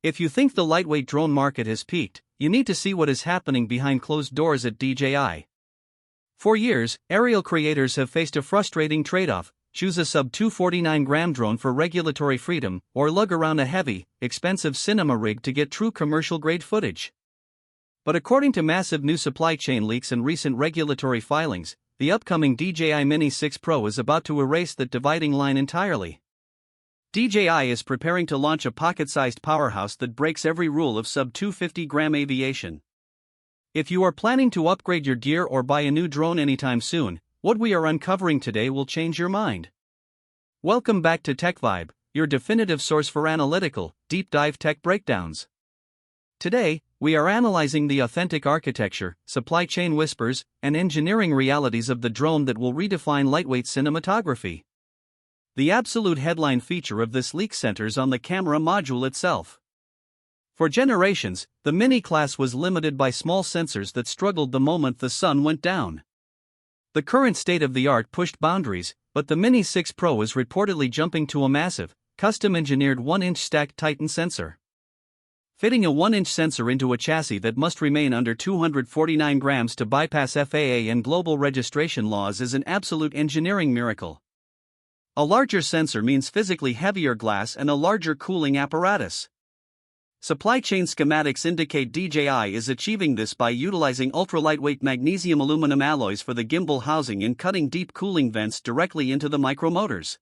If you think the lightweight drone market has peaked, you need to see what is happening behind closed doors at DJI. For years, aerial creators have faced a frustrating trade-off: choose a sub-249-gram drone for regulatory freedom, or lug around a heavy, expensive cinema rig to get true commercial-grade footage. But according to massive new supply chain leaks and recent regulatory filings, the upcoming DJI Mini 6 Pro is about to erase that dividing line entirely. DJI is preparing to launch a pocket-sized powerhouse that breaks every rule of sub-250-gram aviation. If you are planning to upgrade your gear or buy a new drone anytime soon, what we are uncovering today will change your mind. Welcome back to Tech Vibe, your definitive source for analytical, deep-dive tech breakdowns. Today, we are analyzing the authentic architecture, supply chain whispers, and engineering realities of the drone that will redefine lightweight cinematography. The absolute headline feature of this leak centers on the camera module itself. For generations, the Mini class was limited by small sensors that struggled the moment the sun went down. The current state-of-the-art pushed boundaries, but the Mini 6 Pro is reportedly jumping to a massive, custom-engineered 1-inch stacked Titan sensor. Fitting a 1-inch sensor into a chassis that must remain under 249 grams to bypass FAA and global registration laws is an absolute engineering miracle. A larger sensor means physically heavier glass and a larger cooling apparatus. Supply chain schematics indicate DJI is achieving this by utilizing ultra-lightweight magnesium aluminum alloys for the gimbal housing and cutting deep cooling vents directly into the micromotors.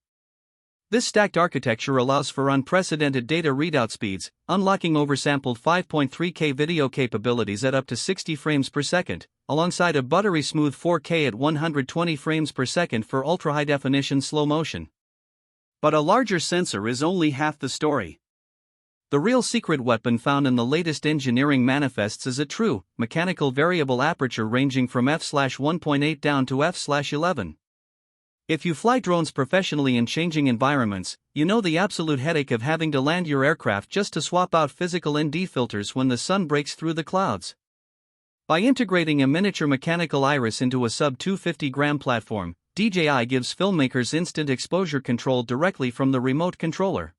This stacked architecture allows for unprecedented data readout speeds, unlocking oversampled 5.3K video capabilities at up to 60 frames per second, alongside a buttery-smooth 4K at 120 frames per second for ultra-high-definition slow motion. But a larger sensor is only half the story. The real secret weapon found in the latest engineering manifests is a true, mechanical variable aperture ranging from f/1.8 down to f/11. If you fly drones professionally in changing environments, you know the absolute headache of having to land your aircraft just to swap out physical ND filters when the sun breaks through the clouds. By integrating a miniature mechanical iris into a sub-250-gram platform, DJI gives filmmakers instant exposure control directly from the remote controller.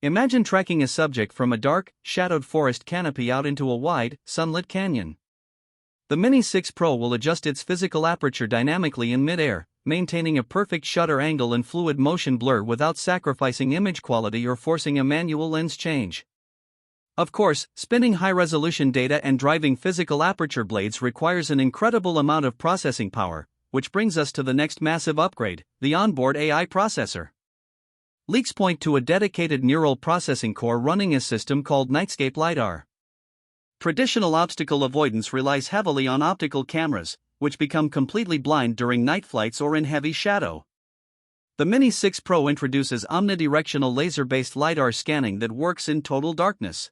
Imagine tracking a subject from a dark, shadowed forest canopy out into a wide, sunlit canyon. The Mini 6 Pro will adjust its physical aperture dynamically in mid-air, maintaining a perfect shutter angle and fluid motion blur without sacrificing image quality or forcing a manual lens change. Of course, spinning high-resolution data and driving physical aperture blades requires an incredible amount of processing power, which brings us to the next massive upgrade: the onboard AI processor. Leaks point to a dedicated neural processing core running a system called Nightscape LiDAR. Traditional obstacle avoidance relies heavily on optical cameras, which become completely blind during night flights or in heavy shadow. The Mini 6 Pro introduces omnidirectional laser-based LiDAR scanning that works in total darkness.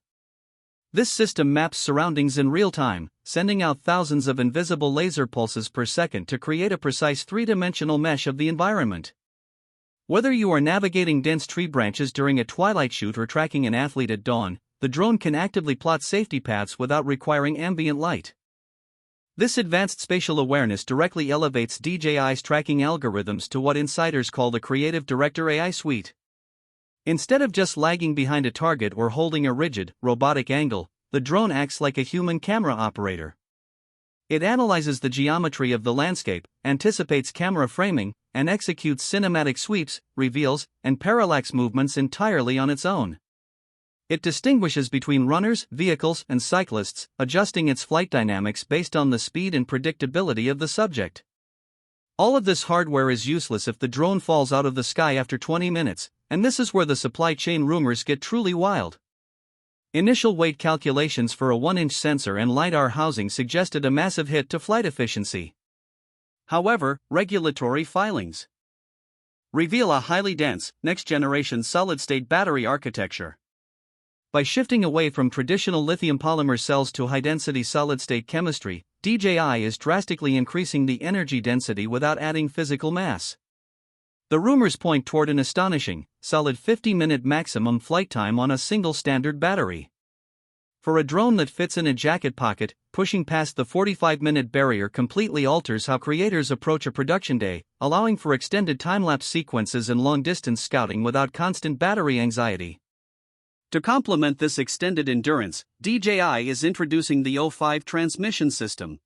This system maps surroundings in real time, sending out thousands of invisible laser pulses per second to create a precise three-dimensional mesh of the environment. Whether you are navigating dense tree branches during a twilight shoot or tracking an athlete at dawn, the drone can actively plot safety paths without requiring ambient light. This advanced spatial awareness directly elevates DJI's tracking algorithms to what insiders call the Creative Director AI suite. Instead of just lagging behind a target or holding a rigid, robotic angle, the drone acts like a human camera operator. It analyzes the geometry of the landscape, anticipates camera framing, and executes cinematic sweeps, reveals, and parallax movements entirely on its own. It distinguishes between runners, vehicles, and cyclists, adjusting its flight dynamics based on the speed and predictability of the subject. All of this hardware is useless if the drone falls out of the sky after 20 minutes, and this is where the supply chain rumors get truly wild. Initial weight calculations for a 1-inch sensor and LiDAR housing suggested a massive hit to flight efficiency. However, regulatory filings reveal a highly dense, next-generation solid-state battery architecture. By shifting away from traditional lithium polymer cells to high-density solid-state chemistry, DJI is drastically increasing the energy density without adding physical mass. The rumors point toward an astonishing, solid 50-minute maximum flight time on a single standard battery. For a drone that fits in a jacket pocket, pushing past the 45-minute barrier completely alters how creators approach a production day, allowing for extended time-lapse sequences and long-distance scouting without constant battery anxiety. To complement this extended endurance, DJI is introducing the O5 transmission system.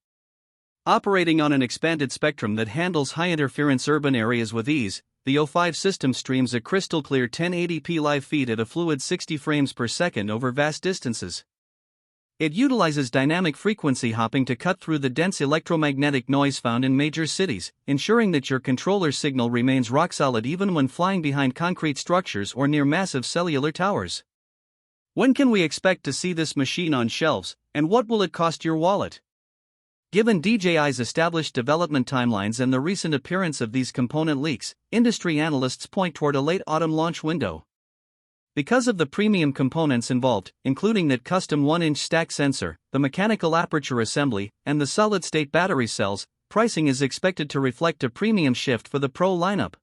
Operating on an expanded spectrum that handles high-interference urban areas with ease, the O5 system streams a crystal-clear 1080p live feed at a fluid 60 frames per second over vast distances. It utilizes dynamic frequency hopping to cut through the dense electromagnetic noise found in major cities, ensuring that your controller signal remains rock-solid even when flying behind concrete structures or near massive cellular towers. When can we expect to see this machine on shelves, and what will it cost your wallet? Given DJI's established development timelines and the recent appearance of these component leaks, industry analysts point toward a late autumn launch window. Because of the premium components involved, including that custom 1-inch stack sensor, the mechanical aperture assembly, and the solid-state battery cells, pricing is expected to reflect a premium shift for the Pro lineup.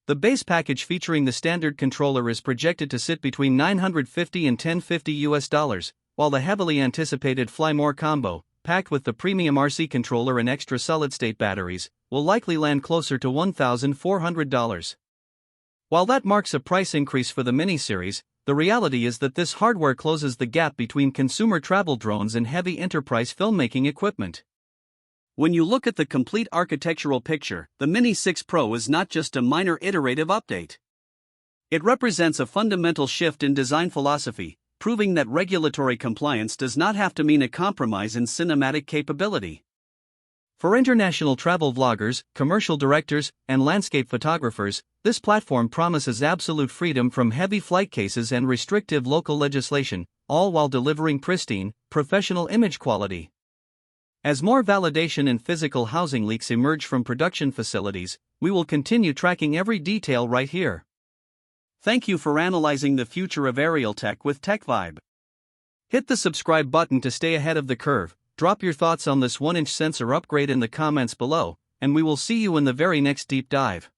The base package featuring the standard controller is projected to sit between $950 and $1,050, while the heavily anticipated Fly More combo, packed with the premium RC controller and extra solid-state batteries, will likely land closer to $1,400. While that marks a price increase for the Mini series, the reality is that this hardware closes the gap between consumer travel drones and heavy enterprise filmmaking equipment. When you look at the complete architectural picture, the Mini 6 Pro is not just a minor iterative update. It represents a fundamental shift in design philosophy, proving that regulatory compliance does not have to mean a compromise in cinematic capability. For international travel vloggers, commercial directors, and landscape photographers, this platform promises absolute freedom from heavy flight cases and restrictive local legislation, all while delivering pristine, professional image quality. As more validation and physical housing leaks emerge from production facilities, we will continue tracking every detail right here. Thank you for analyzing the future of aerial tech with TechVibe. Hit the subscribe button to stay ahead of the curve, drop your thoughts on this 1-inch sensor upgrade in the comments below, and we will see you in the very next deep dive.